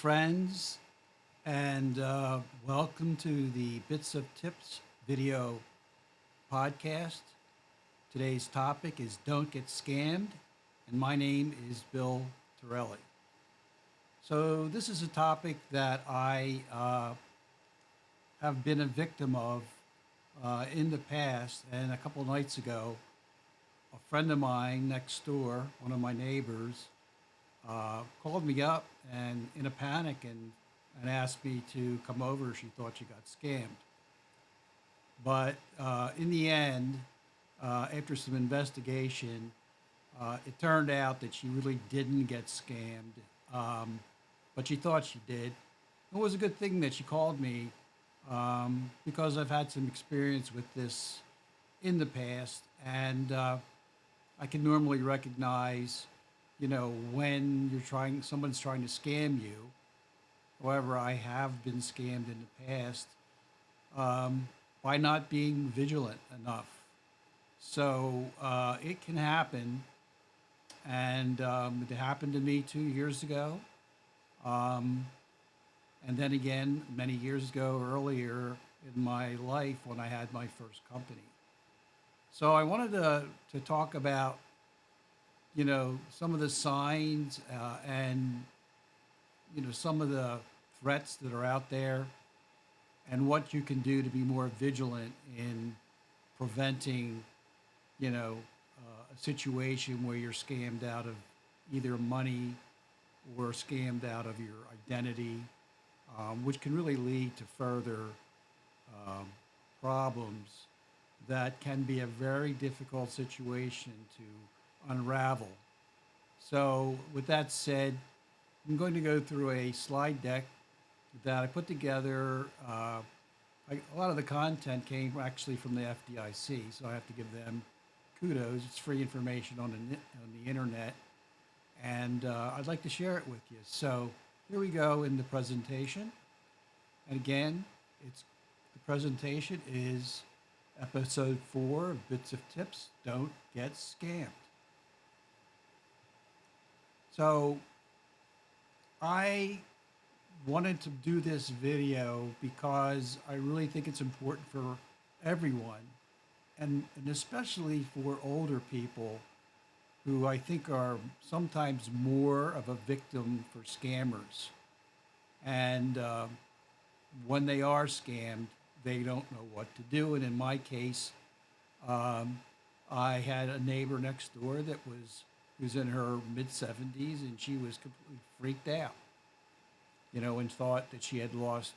friends, and welcome to the Bits of Tips video podcast. Today's topic is Don't Get Scammed, and my name is Bill Torelli. So, this is a topic that I have been a victim of in the past, and a couple of nights ago, a friend of mine next door, one of my neighbors, called me up and in a panic and asked me to come over. She thought she got scammed. But in the end, after some investigation, it turned out that she really didn't get scammed, but she thought she did. It was a good thing that she called me because I've had some experience with this in the past, and I can normally recognize, when someone's trying to scam you. However, I have been scammed in the past by not being vigilant enough. So it can happen, and it happened to me 2 years ago. Um, and then again, many years ago, earlier in my life when I had my first company. So I wanted to talk about, some of the signs and, some of the threats that are out there and what you can do to be more vigilant in preventing, a situation where you're scammed out of either money or scammed out of your identity, which can really lead to further um, problems that can be a very difficult situation to unravel. So, with that said, I'm going to go through a slide deck that I put together. A lot of the content came actually from the FDIC, so I have to give them kudos. It's free information on the internet, and I'd like to share it with you. So, here we go in the presentation. And again, the presentation is episode 4 of Bits of Tips. Don't get scammed. So I wanted to do this video because I really think it's important for everyone, and especially for older people who I think are sometimes more of a victim for scammers. And when they are scammed, they don't know what to do. And in my case, um, I had a neighbor next door that was in her mid 70s, and she was completely freaked out, and thought that she had lost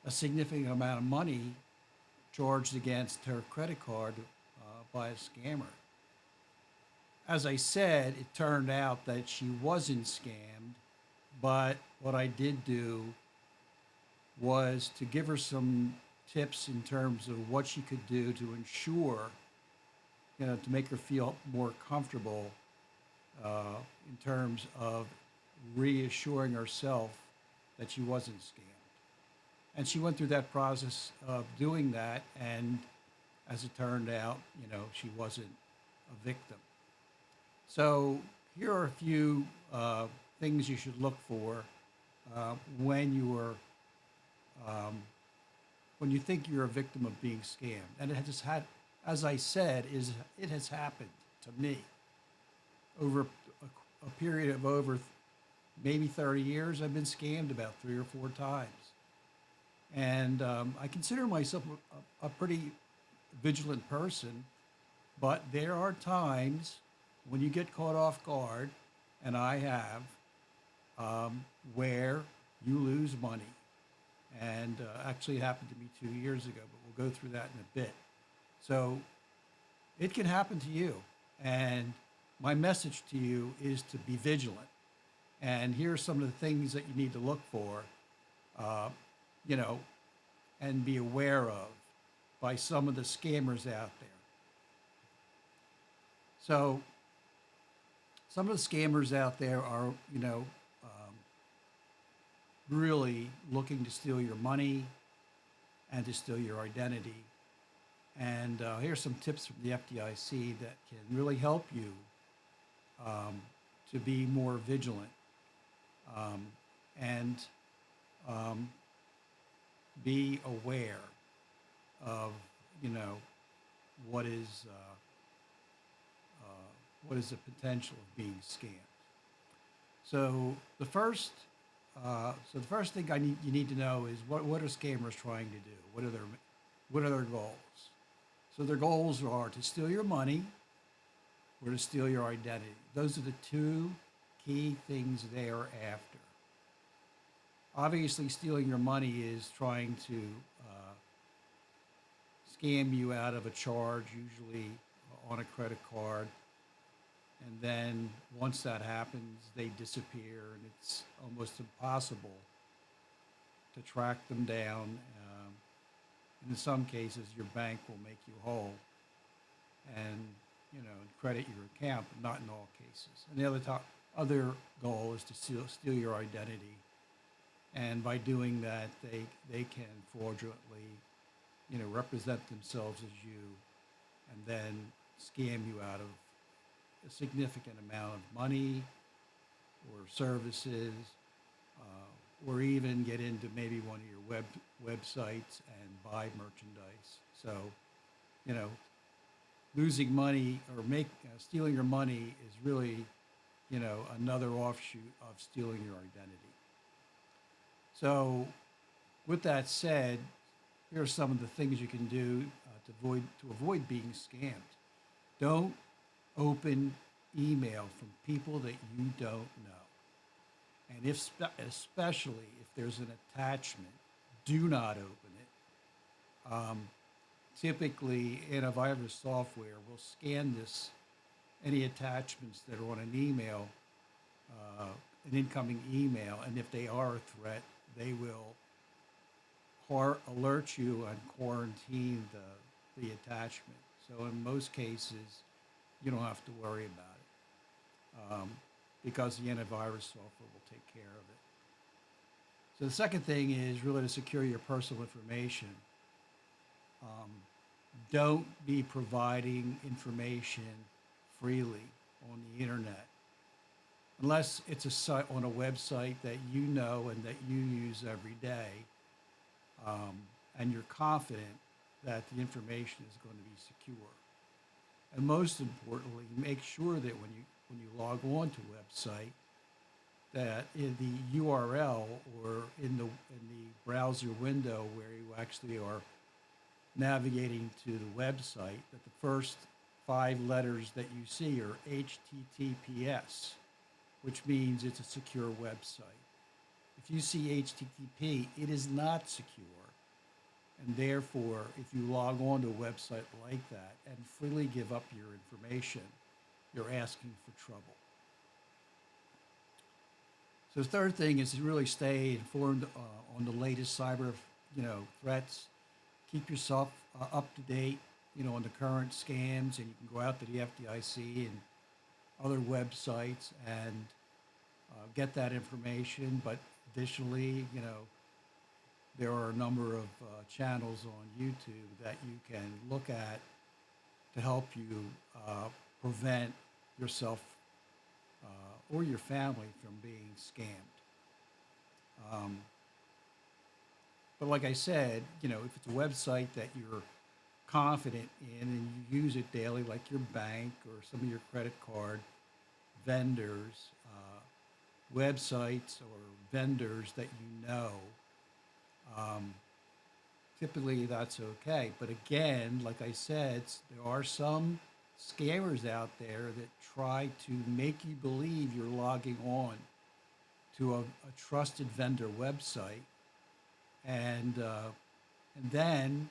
a significant amount of money charged against her credit card by a scammer. As I said, it turned out that she wasn't scammed, but what I did do was to give her some tips in terms of what she could do to ensure, to make her feel more comfortable in terms of reassuring herself that she wasn't scammed. And she went through that process of doing that, and as it turned out, she wasn't a victim. So here are a few things you should look for when you are when you think you're a victim of being scammed. And it has had, as I said, it has happened to me over a period of over maybe 30 years. I've been scammed about 3 or 4 times. And I consider myself a pretty vigilant person, but there are times when you get caught off guard, and I have, where you lose money. And actually, it happened to me 2 years ago, but we'll go through that in a bit. So it can happen to you. And my message to you is to be vigilant. And here are some of the things that you need to look for, uh, you know, and be aware of by some of the scammers out there. So some of the scammers out there are, really looking to steal your money and to steal your identity. And here's some tips from the FDIC that can really help you to be more vigilant. Um, and um, be aware of, you know, what is uh, what is the potential of being scammed. So the first thing you need to know is what are scammers trying to do? What are their goals? So their goals are to steal your money or to steal your identity. Those are the two key things they are after. Obviously, stealing your money is trying to scam you out of a charge, usually on a credit card. And then once that happens, they disappear, and it's almost impossible to track them down. And in some cases, your bank will make you whole and, you know, and credit your account, but not in all cases. And the other goal is to steal your identity. And by doing that, they can fraudulently, you know, represent themselves as you and then scam you out of a significant amount of money or services, or even get into maybe one of your websites and buy merchandise. So, you know, losing money or stealing your money is really, you know, another offshoot of stealing your identity. So, with that said, here are some of the things you can do to avoid being scammed. Don't open email from people that you don't know. And especially if there's an attachment, do not open it. Typically, antivirus software will scan any attachments that are on an email, an incoming email, and if they are a threat, they will alert you and quarantine the attachment. So in most cases, you don't have to worry about it, because the antivirus software will take care of it. So the second thing is really to secure your personal information. Um, don't be providing information freely on the internet unless it's a site on a website that you know and that you use every day, um, and you're confident that the information is going to be secure. And most importantly, make sure that when you log on to a website, that in the URL or in the browser window where you actually are navigating to the website, that the first 5 letters that you see are HTTPS, which means it's a secure website. If you see HTTP, it is not secure. And therefore, if you log on to a website like that and freely give up your information, you're asking for trouble. So the third thing is to really stay informed on the latest cyber, you know, threats. Keep yourself up to date, you know, on the current scams, and you can go out to the FDIC and other websites and get that information. But additionally, you know, there are a number of channels on YouTube that you can look at to help you prevent yourself or your family from being scammed. Um, but like I said, you know, if it's a website that you're confident in and you use it daily, like your bank or some of your credit card vendors, websites or vendors that you know, um, typically that's okay. But again, like I said, there are some scammers out there that try to make you believe you're logging on to a trusted vendor website, and then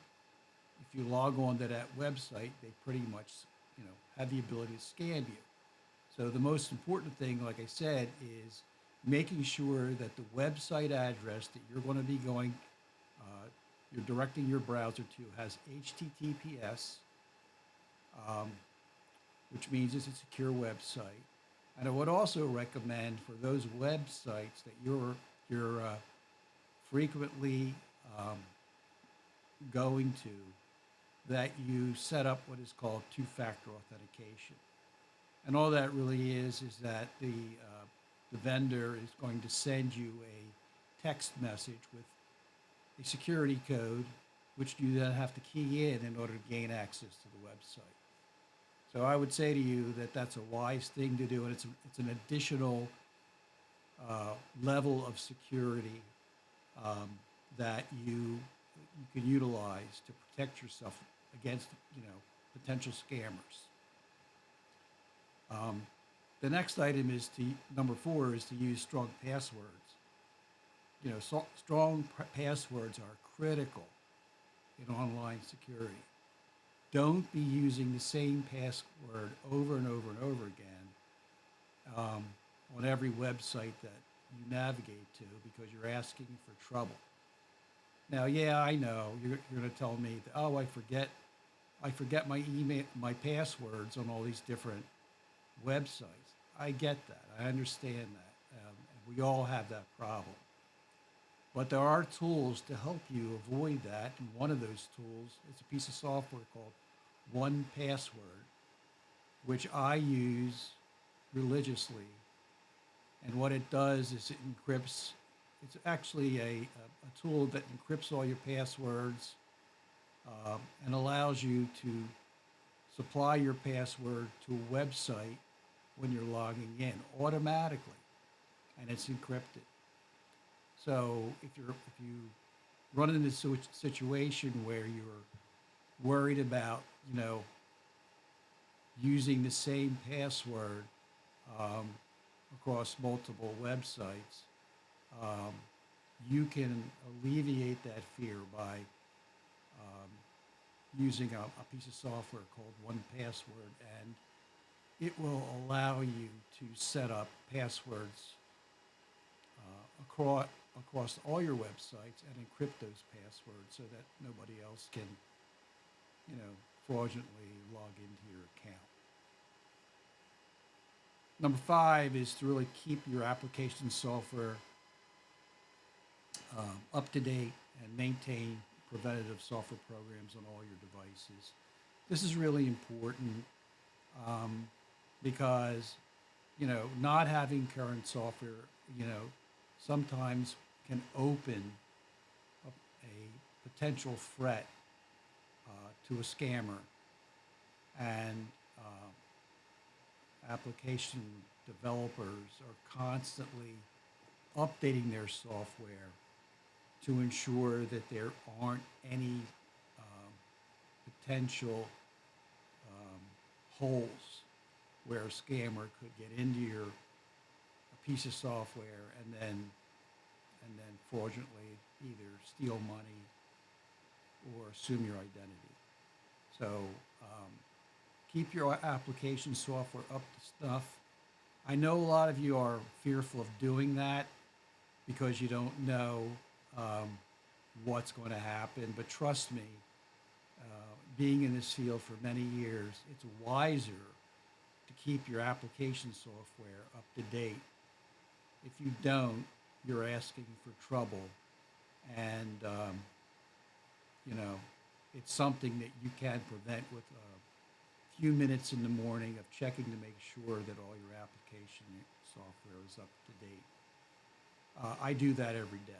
if you log on to that website, they pretty much, you know, have the ability to scam you. So the most important thing, like I said, is making sure that the website address that you're going to be you're directing your browser to has HTTPS, um, which means it's a secure website. And I would also recommend for those websites that you're frequently um, going to, that you set up what is called two-factor authentication. And all that really is that the vendor is going to send you a text message with a security code, which you then have to key in order to gain access to the website. So I would say to you that that's a wise thing to do, and it's an additional level of security um, that you can utilize to protect yourself against potential scammers. The next item is number 4 is to use strong passwords. Strong passwords are critical in online security. Don't be using the same password over and over and over again on every website that you navigate to because you're asking for trouble. Now, yeah, I know you're going to tell me that, oh, I forget my email, my passwords on all these different websites. I get that. I understand that. And we all have that problem. But there are tools to help you avoid that. And one of those tools is a piece of software called 1Password, which I use religiously. And what it does is it encrypts. It's actually a tool that encrypts all your passwords and allows you to supply your password to a website when you're logging in automatically, and it's encrypted. So if you run into a situation where you're worried about using the same password um, across multiple websites, um, you can alleviate that fear by using a piece of software called 1Password, and it will allow you to set up passwords across all your websites and encrypt those passwords so that nobody else can, fraudulently log into your account. Number 5 is to really keep your application software up to date and maintain preventative software programs on all your devices. This is really important because, not having current software, sometimes can open a potential threat to a scammer. And application developers are constantly updating their software to ensure that there aren't any potential holes where a scammer could get into your a piece of software and then fraudulently either steal money or assume your identity. So keep your application software up to snuff. I know a lot of you are fearful of doing that because you don't know what's going to happen, but trust me, being in this field for many years, it's wiser to keep your application software up to date. If you don't, you're asking for trouble, and it's something that you can prevent with a few minutes in the morning of checking to make sure that all your application software is up to date. I do that every day.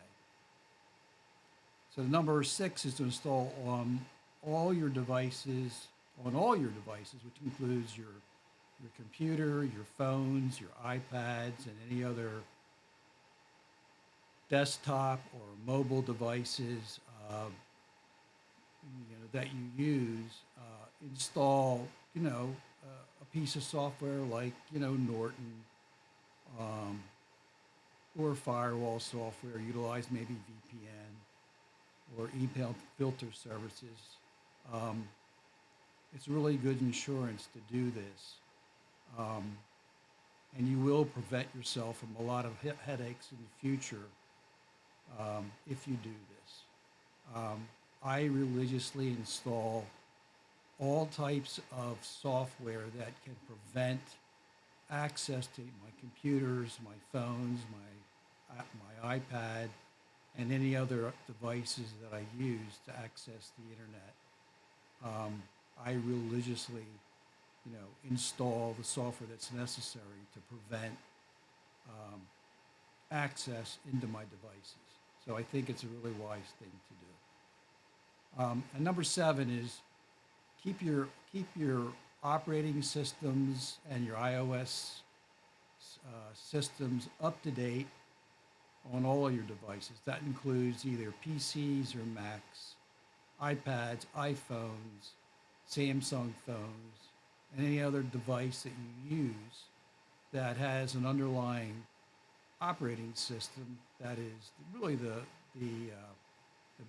So number 6 is to install on all your devices, which includes your computer, your phones, your iPads, and any other desktop or mobile devices that you use. Install a piece of software like Norton or firewall software. Utilize maybe VPN or email filter services. It's really good insurance to do this. And you will prevent yourself from a lot of headaches in the future if you do this. I religiously install all types of software that can prevent access to my computers, my phones, my iPad, and any other devices that I use to access the internet. I religiously, install the software that's necessary to prevent access into my devices. So I think it's a really wise thing to do. And number 7 is keep your operating systems and your iOS systems up to date on all of your devices. That includes either PCs or Macs, iPads, iPhones, Samsung phones, and any other device that you use that has an underlying operating system that is really the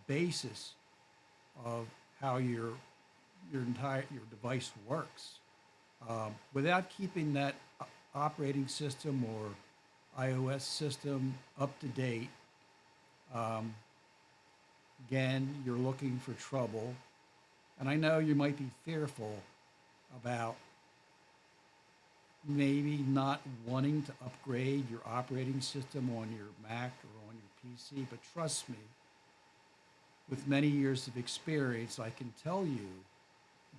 basis of how your device works. Without keeping that operating system or iOS system up to date, um, again, you're looking for trouble. And I know you might be fearful about maybe not wanting to upgrade your operating system on your Mac or on your PC, but trust me, with many years of experience, I can tell you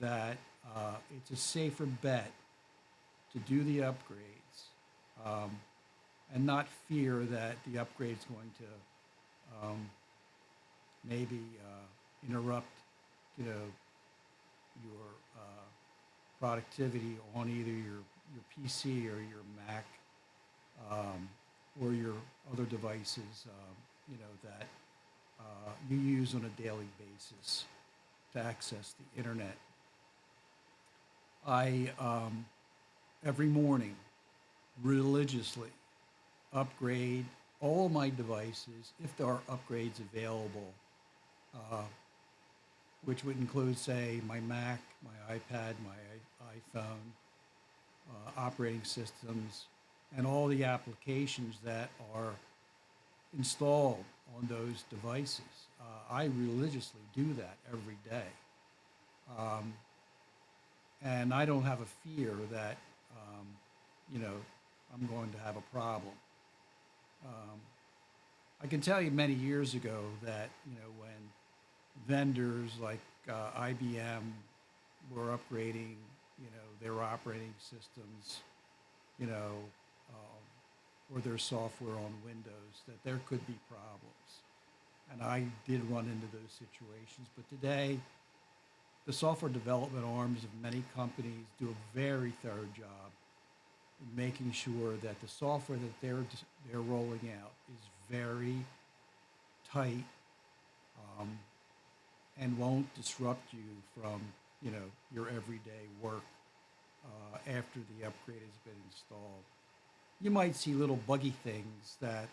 that it's a safer bet to do the upgrades and not fear that the upgrade's going to maybe interrupt, your productivity on either your PC or your Mac or your other devices, that you use on a daily basis to access the internet. I every morning religiously upgrade all my devices if there are upgrades available, uh, which would include, say, my Mac, my iPad, my iPhone, operating systems, and all the applications that are installed on those devices. I religiously do that every day. Um, and I don't have a fear that, um, you know, I'm going to have a problem. Um, I can tell you many years ago that, when vendors like IBM were upgrading, their operating systems, you know, or their software on Windows, that there could be problems. And I did run into those situations. But today, the software development arms of many companies do a very thorough job in making sure that the software that they're rolling out is very tight, um, and won't disrupt you from your everyday work after the upgrade has been installed. You might see little buggy things that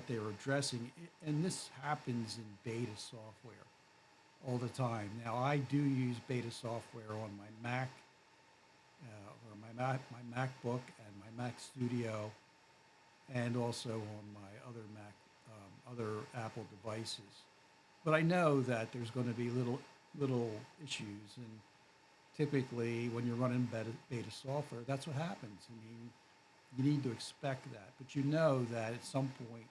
they're addressing, and this happens in beta software all the time. Now, I do use beta software on my Mac, or my MacBook and my Mac Studio, and also on my other other Apple devices. But I know that there's going to be little issues, and typically when you're running beta software, that's what happens. I mean, you need to expect that, but you know that at some point,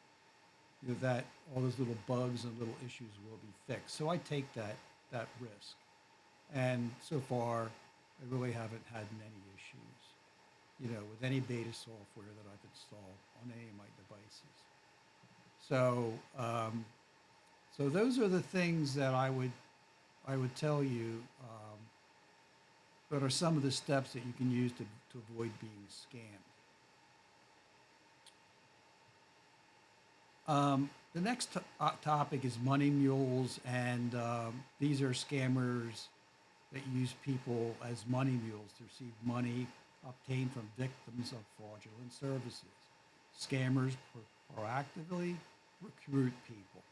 that all those little bugs and little issues will be fixed. So I take that risk, and so far, I really haven't had many issues, with any beta software that I've installed on any of my devices. So, so those are the things that I would tell you that are some of the steps that you can use to avoid being scammed. The next topic is money mules, and these are scammers that use people as money mules to receive money obtained from victims of fraudulent services. Scammers proactively recruit people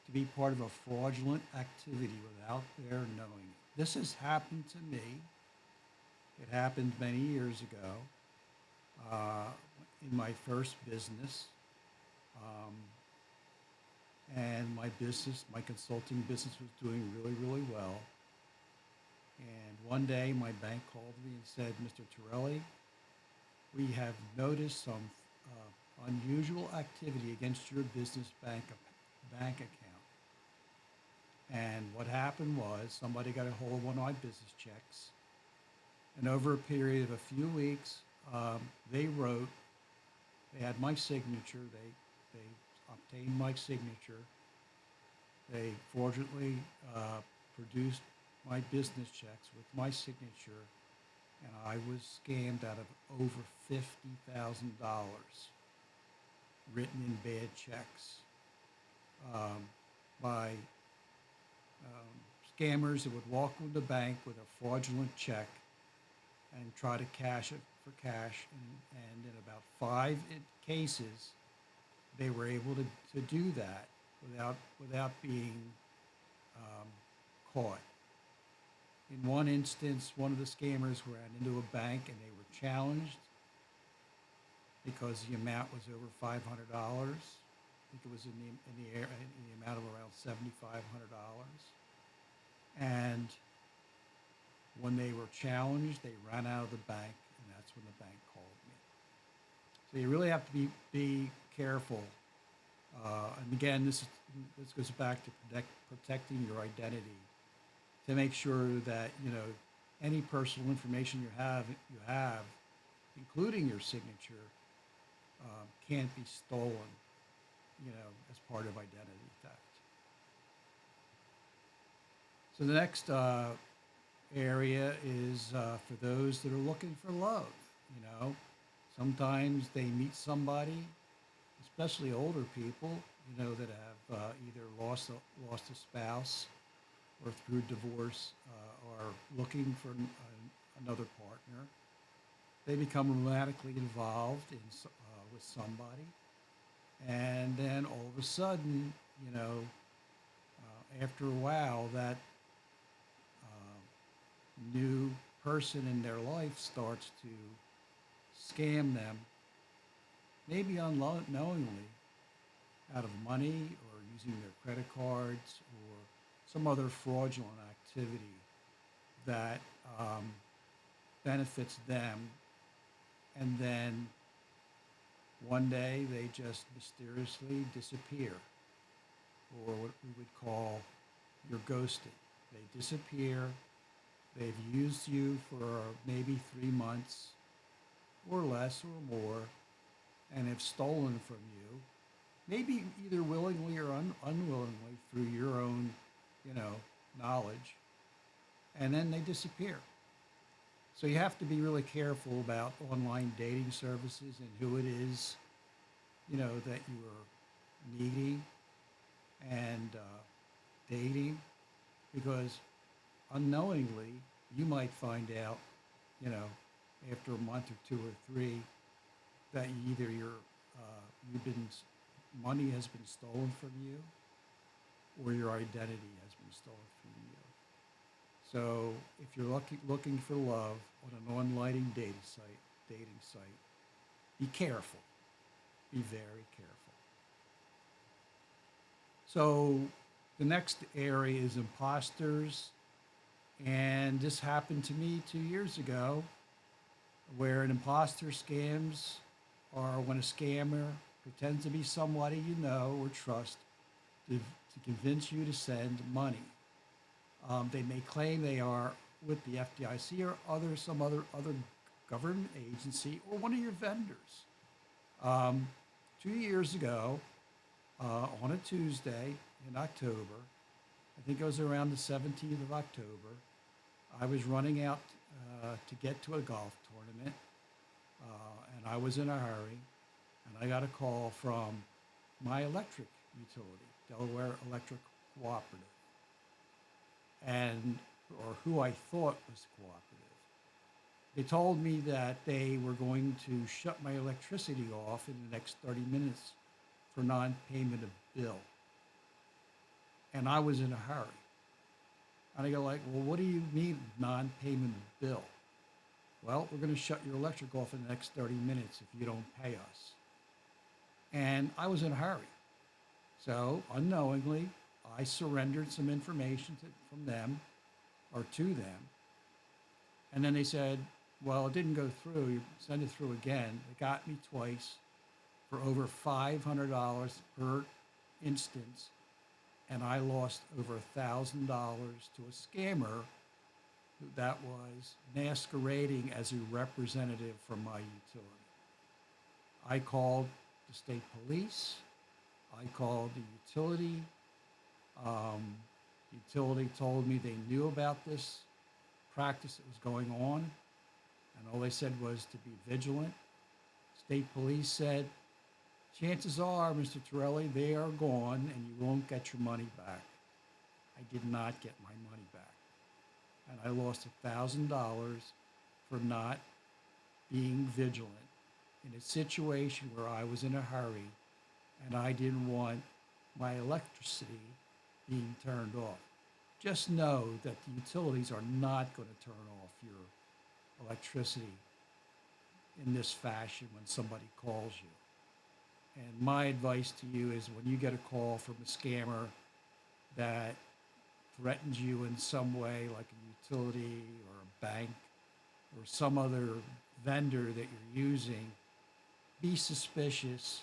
to be part of a fraudulent activity without their knowing it. This has happened to me. It happened many years ago uh, in my first business. Um, and my consulting business was doing really, really well. And one day my bank called me and said, Mr. Torelli, we have noticed some unusual activity against your business bank account. And what happened was somebody got a hold of one of my business checks. And over a period of a few weeks, they wrote, they had my signature, they obtained my signature, they fraudulently produced my business checks with my signature, and I was scammed out of over $50,000 written in bad checks um, by scammers that would walk into the bank with a fraudulent check and try to cash it for cash. And in about cases, they were able to do that without being um, caught. In one instance, one of the scammers ran into a bank and they were challenged because the amount was over $500. I think it was in the amount of around $7,500. And when they were challenged, they ran out of the bank, and that's when the bank called me. So you really have to be careful. And again, this goes back to protecting your identity, to make sure that any personal information you have, including your signature, can't be stolen, as part of identity theft. So the next area is for those that are looking for love. Sometimes they meet somebody, especially older people, that have either lost a spouse or through divorce are looking for another partner. They become romantically involved with somebody, and then all of a sudden, after a while, that new person in their life starts to scam them, maybe unknowingly, out of money or using their credit cards or some other fraudulent activity that benefits them. And then one day they just mysteriously disappear, or what we would call you're ghosted. They disappear. They've used you for maybe 3 months or less or more, and have stolen from you, maybe either willingly or unwillingly through your own, knowledge, and then they disappear. So you have to be really careful about online dating services and who it is, that you are meeting and dating, because unknowingly you might find out, you know, after a month or two or three, that either you've been money has been stolen from you, or your identity has been stolen from you. So if you're looking for love on an online dating site, be careful. Be very careful. So the next area is imposters, and this happened to me 2 years ago, where an imposter scams are when a scammer pretends to be somebody you know or trust to convince you to send money. They may claim they are with the FDIC or some other government agency or one of your vendors. 2 years ago, on a Tuesday in October, I think it was around the 17th of October, I was running out to get to a golf tournament, and I was in a hurry, and I got a call from my electric utility, Delaware Electric Cooperative, or who I thought was cooperative. They told me that they were going to shut my electricity off in the next 30 minutes for non-payment of bill. And I was in a hurry. And I go like, well, what do you mean non-payment of bill? Well, we're going to shut your electric off in the next 30 minutes if you don't pay us. And I was in a hurry. So unknowingly, I surrendered some information from them or to them. And then they said, well, it didn't go through. You send it through again. It got me twice for over $500 per instance. And I lost over $1,000 to a scammer that was masquerading as a representative from my utility. I called the state police. I called the utility. Um, the utility told me they knew about this practice that was going on, and all they said was to be vigilant. State police said, chances are, Mr. Torelli, they are gone and you won't get your money back. I did not get my money back. And I lost $1,000 for not being vigilant in a situation where I was in a hurry and I didn't want my electricity being turned off. Just know that the utilities are not going to turn off your electricity in this fashion when somebody calls you. And my advice to you is when you get a call from a scammer that threatens you in some way, like a utility or a bank or some other vendor that you're using, be suspicious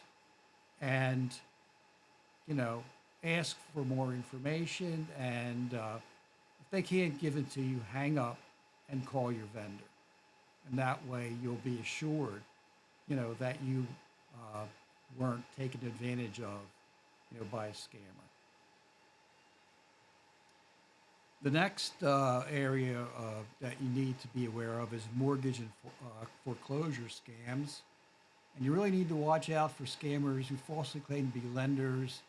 and, you know, ask for more information. And if they can't give it to you, hang up and call your vendor. And that way you'll be assured, you know, that you uh, weren't taken advantage of, you know, by a scammer. The next area that you need to be aware of is mortgage and foreclosure scams. And you really need to watch out for scammers who falsely claim to be lenders,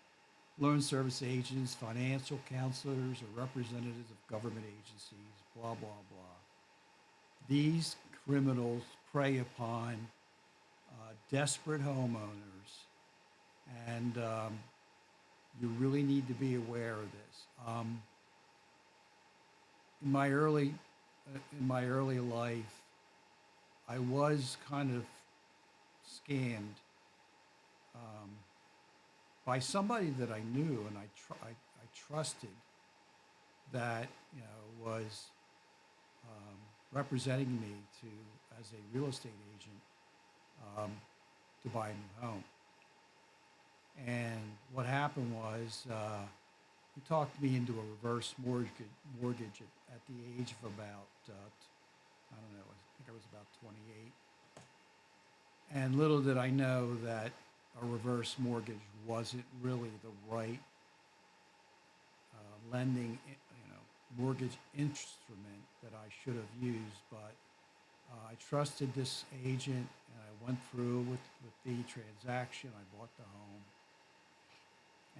loan service agents, financial counselors, or representatives of government agencies, blah, blah, blah. These criminals prey upon desperate homeowners, and you really need to be aware of this. In my early life, I was kind of scammed um, by somebody that I knew and I trusted, that was representing me to as a real estate agent um, to buy a new home. And what happened was he talked me into a reverse mortgage at the age of about I don't know, I think I was about 28. And little did I know that a reverse mortgage wasn't really the right lending, mortgage instrument that I should have used. But I trusted this agent, and I went through with the transaction. I bought the home.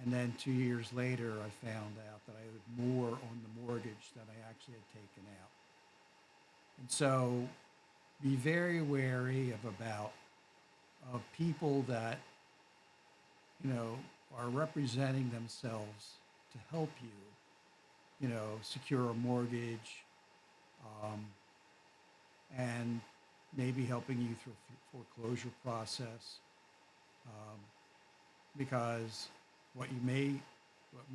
And then 2 years later, I found out that I owed more on the mortgage than I actually had taken out. And so be very wary of people that, are representing themselves to help you, secure a mortgage, um, and maybe helping you through a foreclosure process. Um, because what may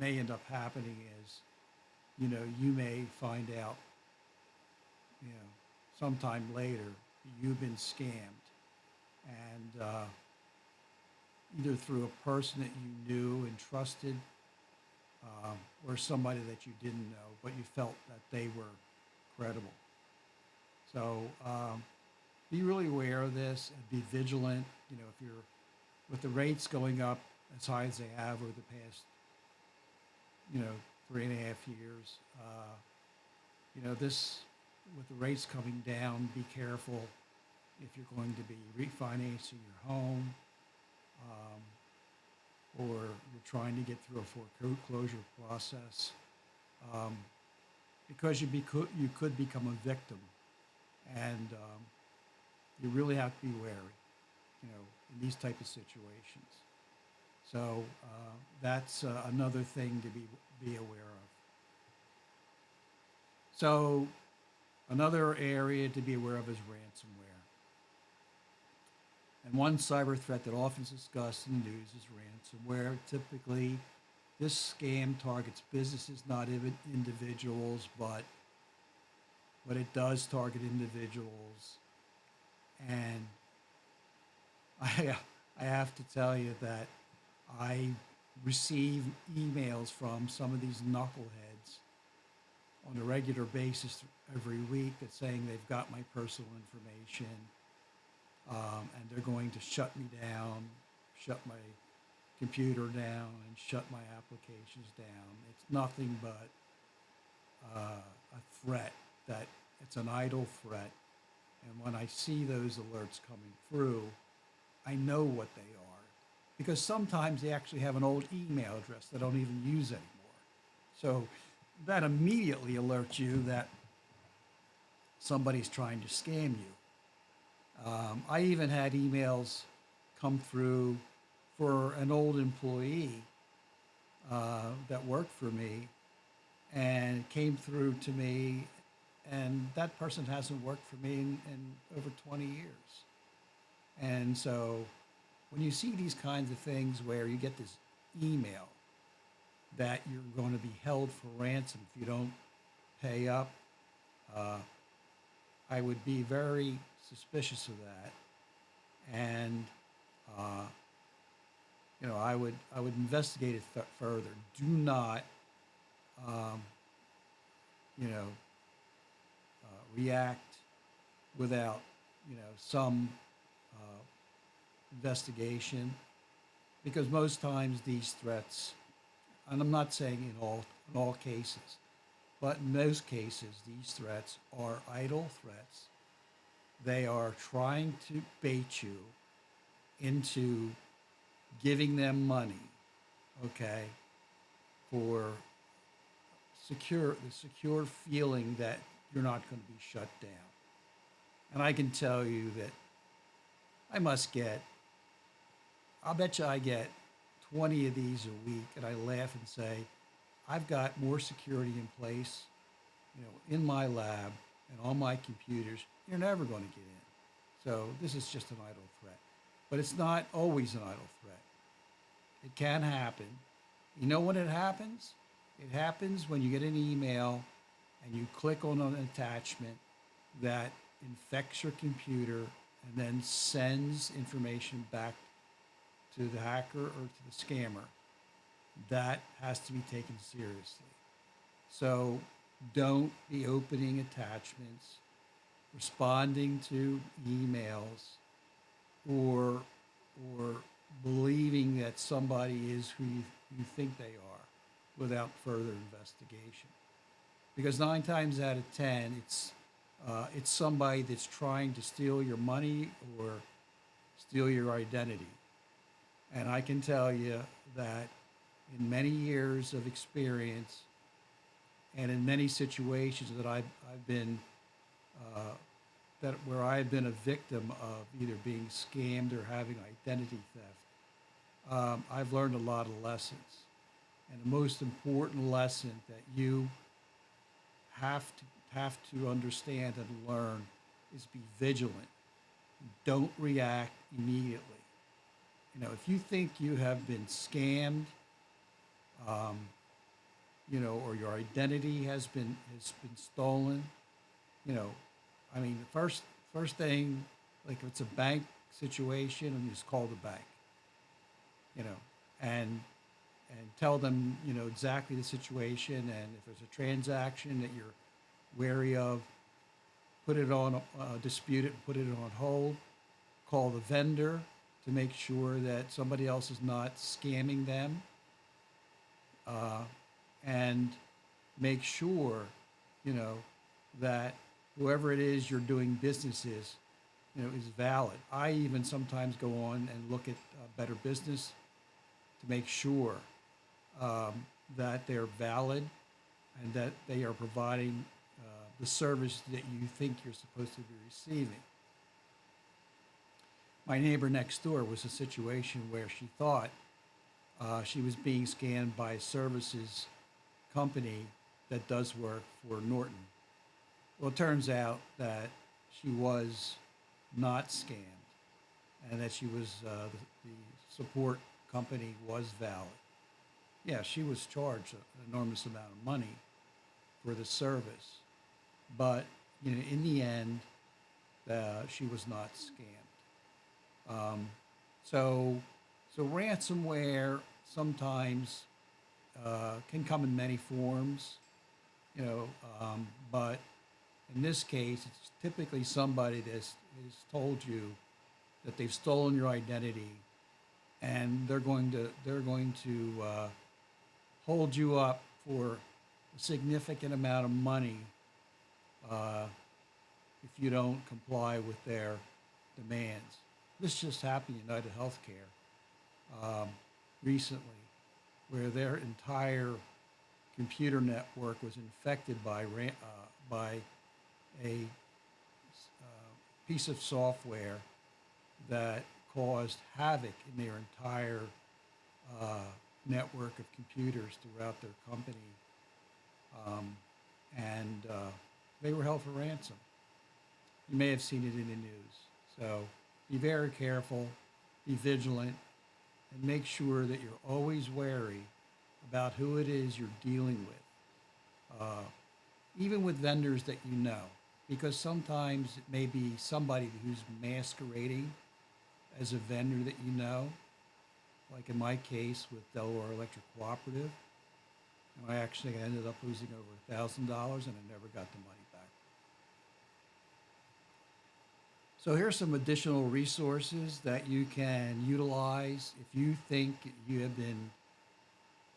end up happening is, you may find out, sometime later you've been scammed, and either through a person that you knew and trusted, or somebody that you didn't know, but you felt that they were credible. So be really aware of this and be vigilant. If you're with the rates going up as high as they have over the past, 3.5 years, this with the rates coming down, be careful if you're going to be refinancing your home, or you're trying to get through a foreclosure process, because you could become a victim, and you really have to be wary, in these type of situations. So that's another thing to be aware of. So another area to be aware of is ransomware. And one cyber threat that often is discussed in the news is ransomware. Typically, this scam targets businesses, not individuals, but it does target individuals. And I have to tell you that I receive emails from some of these knuckleheads on a regular basis every week that's saying they've got my personal information, and they're going to shut me down, shut my computer down, and shut my applications down. It's nothing but a threat that it's an idle threat. And when I see those alerts coming through, I know what they are because sometimes they actually have an old email address that I don't even use anymore. So that immediately alerts you that somebody's trying to scam you. I even had emails come through for an old employee that worked for me, and it came through to me, and that person hasn't worked for me in over 20 years. And so when you see these kinds of things where you get this email that you're going to be held for ransom if you don't pay up, uh, I would be very suspicious of that. And uh, I would investigate it further. Do not, um, you know, react without, some uh, investigation, because most times these threats, and I'm not saying in all cases, but in most cases these threats are idle threats. They are trying to bait you into giving them money, okay, for the secure feeling that you're not going to be shut down. And I can tell you that I must get, I'll bet you I get 20 of these a week, and I laugh and say, I've got more security in place, in my lab and on my computers. You're never going to get in. So this is just an idle threat. But it's not always an idle threat. It can happen. You know when it happens? It happens when you get an email and you click on an attachment that infects your computer and then sends information back to the hacker or to the scammer. That has to be taken seriously. So don't be opening attachments, responding to emails, or or believing that somebody is who you think they are without further investigation. Because 9 times out of 10, it's somebody that's trying to steal your money or steal your identity. And I can tell you that in many years of experience and in many situations that I've been uh, that where I've been a victim of either being scammed or having identity theft, I've learned a lot of lessons. And the most important lesson that you have to understand and learn is be vigilant. Don't react immediately. If you think you have been scammed, um, or your identity has been stolen, you know, I mean, the first thing, like if it's a bank situation, and you just call the bank, you know, and tell them, exactly the situation, and if there's a transaction that you're wary of, put it on, dispute it, put it on hold, call the vendor to make sure that somebody else is not scamming them, uh, and make sure, you know, that whoever it is you're doing business is valid. I even sometimes go on and look at Better Business to make sure um, that they're valid and that they are providing the service that you think you're supposed to be receiving. My neighbor next door was a situation where she thought she was being scammed by a services company that does work for Norton. Well, it turns out that she was not scammed, and that she was the support company was valid. Yeah, she was charged an enormous amount of money for the service, but in the end, she was not scammed. Um, so, so ransomware sometimes can come in many forms. you know, but in this case, it's typically somebody that has told you that they've stolen your identity, and they're going to hold you up for a significant amount of money uh, if you don't comply with their demands. This just happened at United Healthcare um, recently, where their entire computer network was infected by a piece of software that caused havoc in their entire uh, network of computers throughout their company, um, and they were held for ransom. You may have seen it in the news. So be very careful, be vigilant, and make sure that you're always wary about who it is you're dealing with, even with vendors that you know, because sometimes it may be somebody who's masquerading as a vendor that you know, like in my case with Delaware Electric Cooperative. And I actually ended up losing over $1,000 and I never got the money back. So here's some additional resources that you can utilize if you think you have been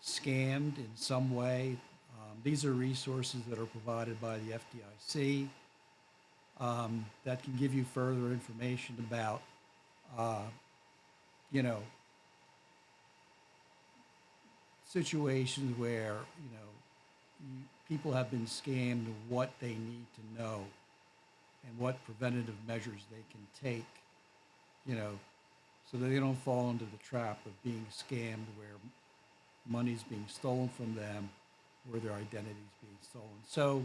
scammed in some way. These are resources that are provided by the FDIC that can give you further information about, uh, you know, situations where, people have been scammed, what they need to know, and what preventative measures they can take, you know, so that they don't fall into the trap of being scammed where money's being stolen from them or their identity's being stolen. So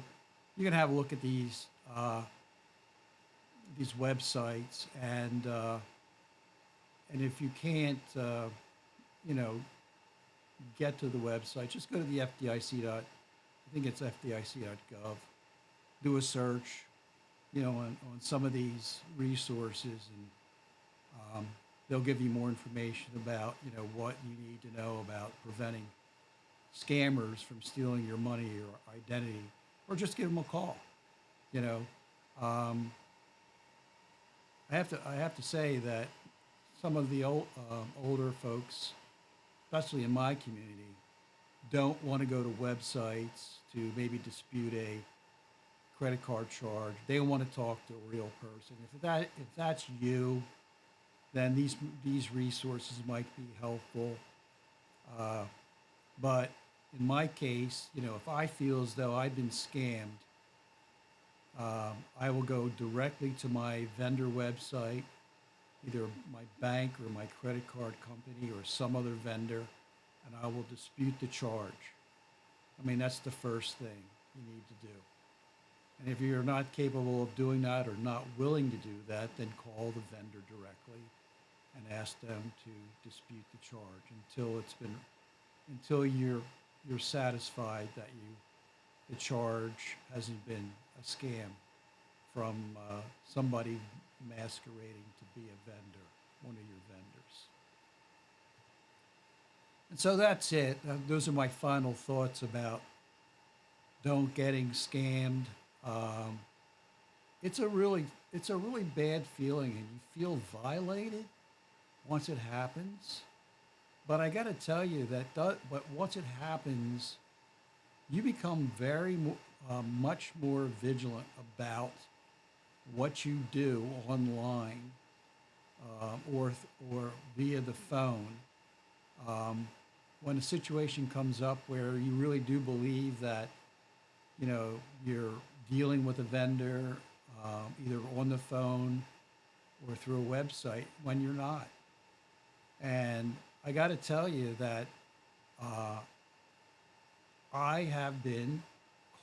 you can have a look at these websites, and if you can't, you know, get to the website, just go to the I think it's FDIC.gov. Do a search, on some of these resources, and they'll give you more information about, what you need to know about preventing scammers from stealing your money or identity, or just give them a call. You know, um, I have to say that some of the older folks, especially in my community, don't want to go to websites to maybe dispute a credit card charge. They want to talk to a real person. If that's you, then these resources might be helpful. Uh, but in my case, if I feel as though I've been scammed, I will go directly to my vendor website, either my bank or my credit card company or some other vendor, and I will dispute the charge. I mean, that's the first thing you need to do. And if you're not capable of doing that or not willing to do that, then call the vendor directly and ask them to dispute the charge until you're satisfied that the charge hasn't been a scam from somebody masquerading to be a vendor, one of your vendors. And so that's it. Those are my final thoughts about don't getting scammed. Um, it's a really bad feeling, and you feel violated once it happens. But I got to tell you but once it happens, you become much more vigilant about what you do online, or via the phone. Um, when a situation comes up where you really do believe that you're dealing with a vendor, either on the phone or through a website, when you're not. And I got to tell you that uh, I have been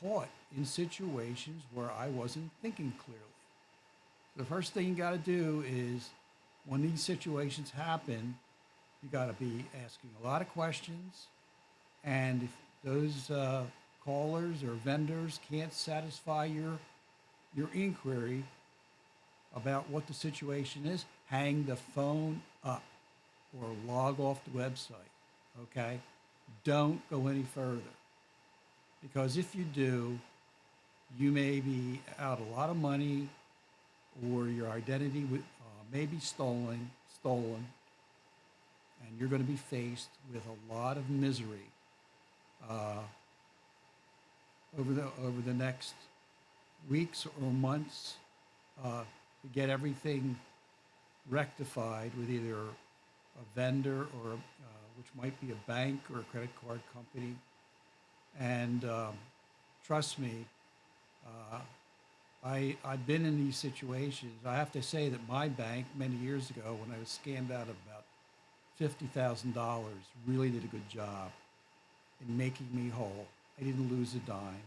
caught in situations where I wasn't thinking clearly. The first thing you got to do is, when these situations happen, you got to be asking a lot of questions. And if those callers or vendors can't satisfy your inquiry about what the situation is, hang the phone up or log off the website. Okay? Don't go any further. because if you do, you may be out a lot of money, or your identity may be stolen, and you're going to be faced with a lot of misery uh, over the next weeks or months to get everything rectified with either a vendor or which might be a bank or a credit card company. And trust me, I've been in these situations. I have to say that my bank many years ago, when I was scammed out of about $50,000, really did a good job in making me whole. I didn't lose a dime.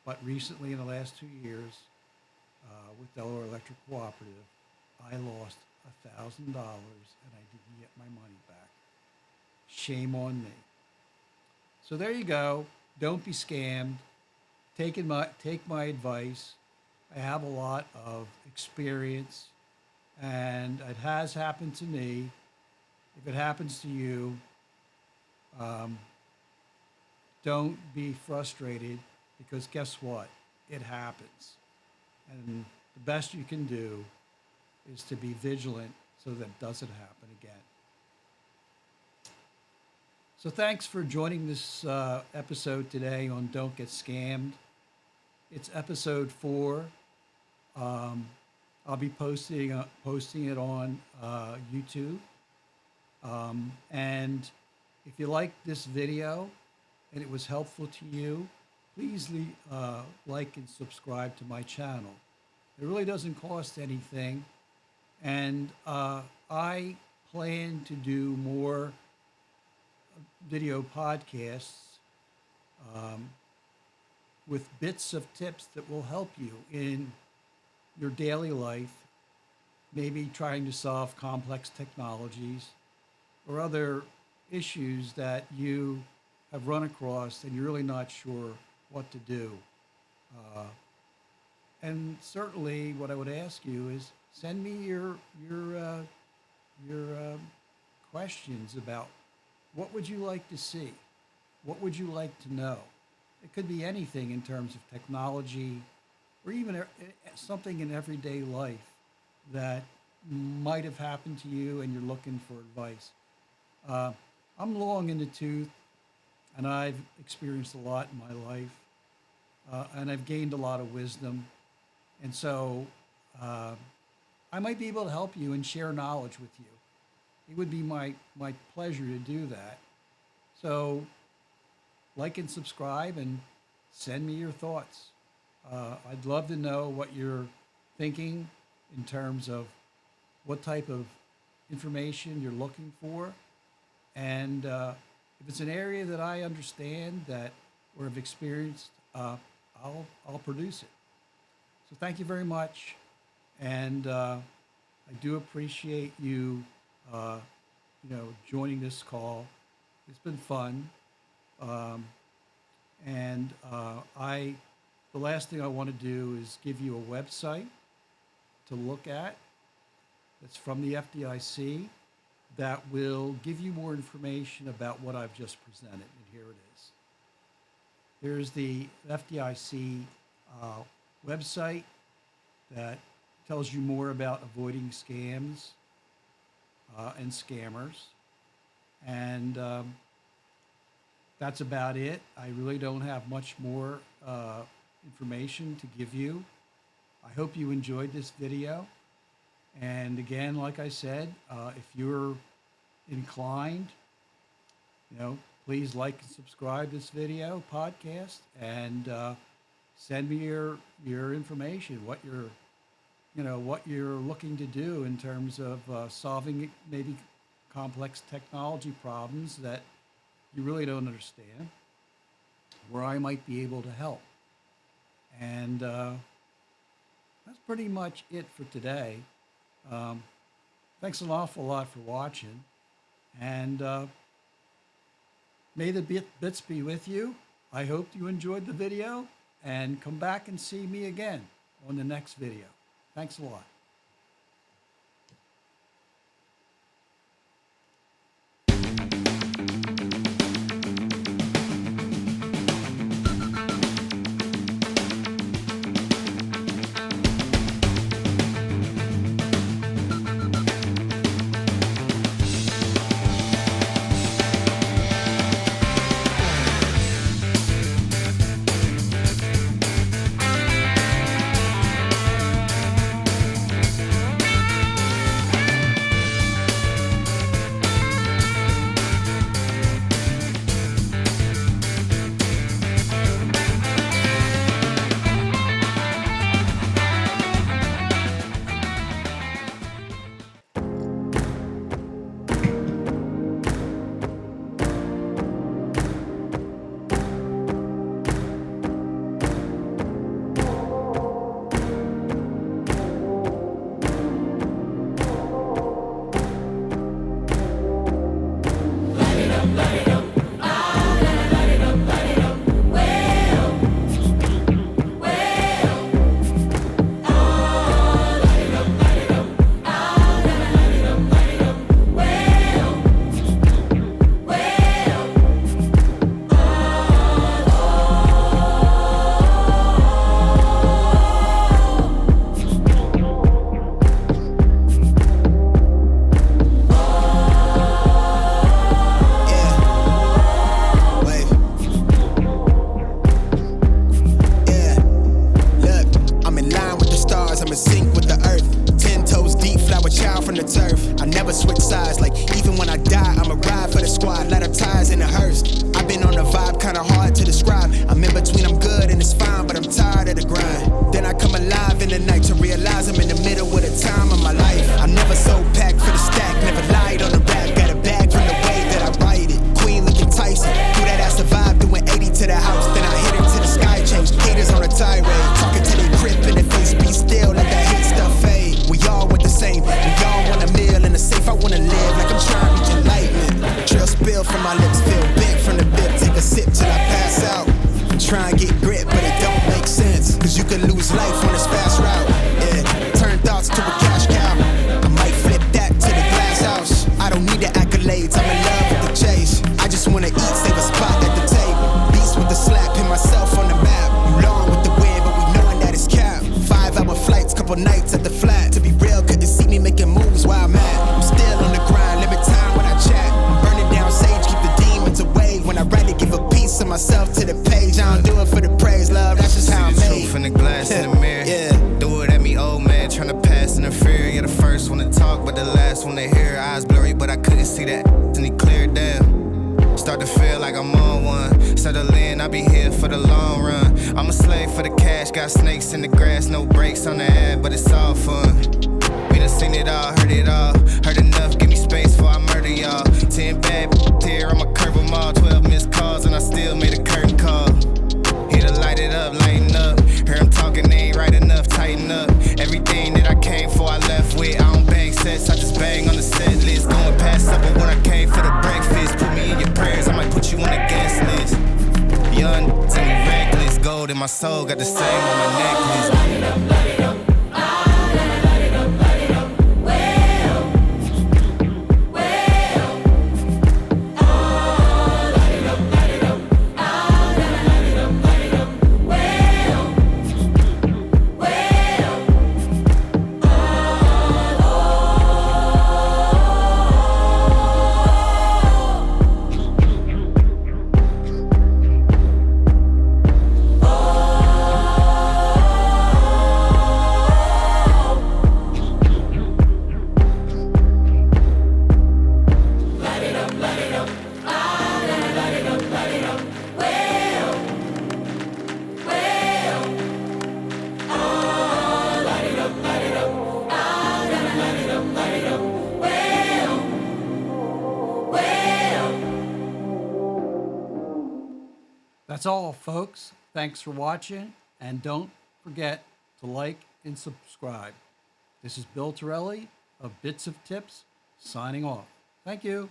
But recently, in the last 2 years, with Delaware Electric Cooperative, I lost $1,000 and I didn't get my money back. Shame on me. So there you go. Don't be scammed. Take my advice. I have a lot of experience, and it has happened to me. If it happens to you, don't be frustrated, because guess what? It happens. And the best you can do is to be vigilant so that it doesn't happen again. So thanks for joining this episode today on Don't Get Scammed. It's episode 4. I'll be posting it on YouTube. And if you like this video and it was helpful to you, please like and subscribe to my channel. It really doesn't cost anything. And I plan to do more video podcasts with bits of tips that will help you in your daily life, maybe trying to solve complex technologies or other issues that you have run across and you're really not sure what to do. And certainly what I would ask you is send me your questions about what would you like to see? What would you like to know? It could be anything in terms of technology, or even something in everyday life that might have happened to you and you're looking for advice. I'm long in the tooth, and I've experienced a lot in my life, and I've gained a lot of wisdom. And so I might be able to help you and share knowledge with you. It would be my pleasure to do that. So like and subscribe and send me your thoughts. I'd love to know what you're thinking in terms of what type of information you're looking for. And if it's an area that I understand that or have experienced, I'll produce it. So thank you very much. And I do appreciate you, joining this call. It's been fun. The last thing I want to do is give you a website to look at that's from the FDIC that will give you more information about what I've just presented. And here it is. There's the FDIC website that tells you more about avoiding scams and scammers. And that's about it. I really don't have much more information to give you. I hope you enjoyed this video. And again, like I said, if you're inclined, please like and subscribe this video podcast, and send me your information, what you're looking to do in terms of solving maybe complex technology problems that you really don't understand, where I might be able to help. And that's pretty much it for today. Thanks an awful lot for watching, and may the bits be with you. I hope you enjoyed the video, and come back and see me again on the next video. Thanks a lot. the turf. I never switch sides, like even when I die, I'ma ride for the squad, let her ties in the hearse. I've been on the vibe, kinda hard to describe. I'm in between, I'm good and it's fine, but I'm tired of the grind. Then I come alive in the night to realize I'm in the middle of the time of my life. I never so packed for the stack, never lied on the rap. Got a bag from the way that I write it. Queen looking Tyson, threw that ass survive, doing 80 to the house. Then I hit her to the sky, change haters on a tirade. Talking to their crib in the face, be still, let that hate stuff fade. We all want the same, we all want a meal in the safe. I wanna live like I'm trying to reach enlightenment. Trail spill from my lips, feel big from the bib. Take a sip till I pass out. Try and get grit, but it don't make sense. Cause you could lose life on this fast route. Yeah, turn thoughts to a cash cow. I might flip that to the glass house. I don't need the accolades, I'm in love with the chase. I just wanna eat, save a spot at the table. Beast with the slap, pin myself on the map. You long with the wind, but we knowing that it's cap. 5-hour flights, couple nights at the flat. To be real, couldn't see me making moves while I'm at. I'm still on the grind, limit time when I chat. I'm burning down sage, keep the demons away. When I write it, give a piece of myself to the page. I don't do it for the praise, love, that's just how I'm made. See the truth in the glass in the mirror. Yeah. Do it at me, old man, tryna pass in the fear. You're the first one to talk, but the last one to hear. Eyes blurry, but I couldn't see that, and he cleared down. Start to feel like I'm on one. Settle in, I'll be here for the long run. I'm a slave for the cash, got snakes in the grass, no brakes on the ad, but it's all fun. We done seen it all, heard enough, give me space before I murder y'all. 10 bad here, I'ma curve them all. 12 missed calls, and I still made a curtain call. Here to light it up, lighten up. Hear him talking, they ain't right enough, tighten up. Everything that I came for, I left with. I don't bang sets, I just bang on the set list. Going past supper when I came for the breakfast. Put me in your prayers, I might put you on the guest list. Young, tell me reckless. Gold in my soul, got the same on my necklace. That's all, folks. Thanks for watching, and don't forget to like and subscribe. This is Bill Torelli of Bits of Tips, signing off. Thank you.